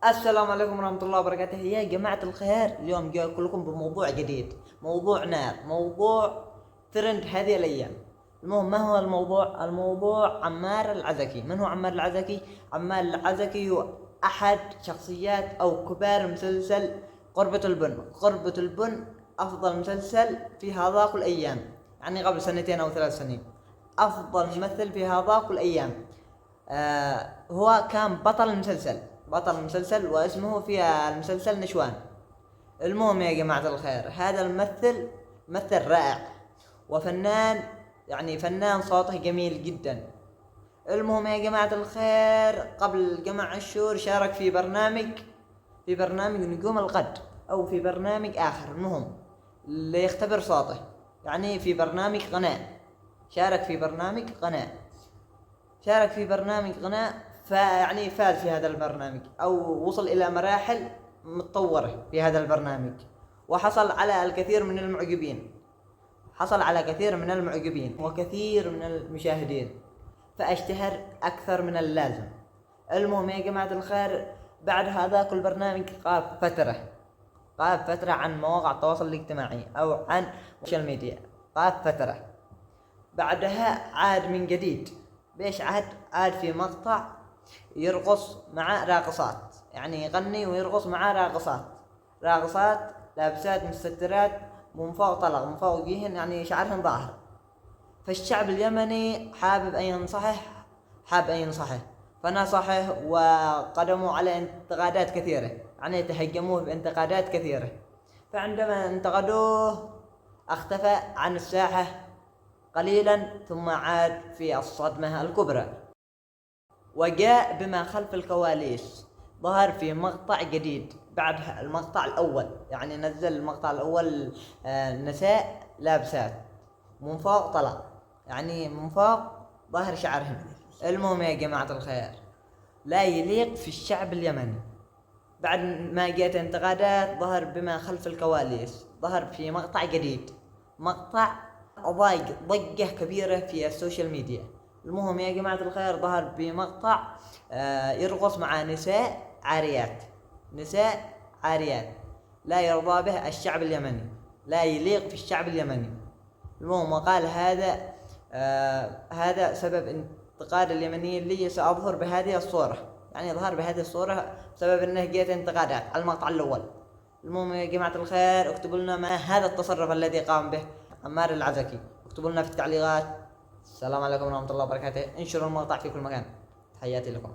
السلام عليكم ورحمة الله وبركاته يا جماعة الخير. اليوم جاي لكم بموضوع جديد، موضوع نار، موضوع ترند هذه الأيام. المهم، ما هو الموضوع؟ الموضوع عمار العزكي. من هو عمار العزكي؟ عمار العزكي هو أحد شخصيات أو كبار مسلسل قربة البن. قربة البن أفضل مسلسل في هذاك الأيام، يعني قبل سنتين أو 3 سنين. أفضل ممثل في هذاك الأيام. هو كان بطل المسلسل واسمه في المسلسل نشوان. المهم يا جماعة الخير، هذا الممثل ممثل رائع وفنان، يعني فنان صوته جميل جدا. المهم يا جماعة الخير، قبل جمع الشهور شارك في برنامج نجوم الغد، أو في برنامج آخر، المهم ليختبر صوته، يعني في برنامج قناة. شارك في برنامج قناة، فيعني فاز في هذا البرنامج، أو وصل إلى مراحل متطورة في هذا البرنامج، وحصل على الكثير من المعجبين وكثير من المشاهدين، فاشتهر أكثر من اللازم. المهم يا جماعة الخير، بعد هذاك البرنامج غاب فترة عن مواقع التواصل الاجتماعي أو عن السوشيال ميديا. غاب فترة، بعدها عاد من جديد. بيش عاد في مقطع يرقص مع راقصات، يعني يغني ويرقص مع راقصات لابسات مستترات من فوق طلق، من فوق وجههن، يعني شعرهن ظاهر. فالشعب اليمني حاب أن ينصحه فنصحه، وقدموا على انتقادات كثيرة، يعني تهجموه بانتقادات كثيرة. فعندما انتقدوه اختفى عن الساحة قليلا، ثم عاد في الصدمة الكبرى وجاء بما خلف الكواليس. ظهر في مقطع جديد بعد المقطع الأول، يعني نزل المقطع الأول نساء لابسات من فوق طلق، يعني من فوق ظهر شعرهن. المهم يا جماعة الخير، لا يليق في الشعب اليمني. بعد ما جاءت انتقادات، ظهر بما خلف الكواليس، ظهر في مقطع جديد، مقطع ضجة كبيرة في السوشيال ميديا. المهم يا جماعة الخير، ظهر بمقطع يرقص مع نساء عاريات لا يرضى به الشعب اليمني، لا يليق في الشعب اليمني. المهم، وقال هذا سبب انتقاد اليمنيين لي، سأظهر بهذه الصورة، يعني ظهر بهذه الصورة بسبب انه جاءت انتقادات على المقطع الأول. المهم يا جماعة الخير، اكتبوا لنا ما هذا التصرف الذي قام به عمار العزكي، اكتبوا لنا في التعليقات. السلام عليكم ورحمة الله وبركاته. انشروا المقطع في كل مكان. تحياتي لكم.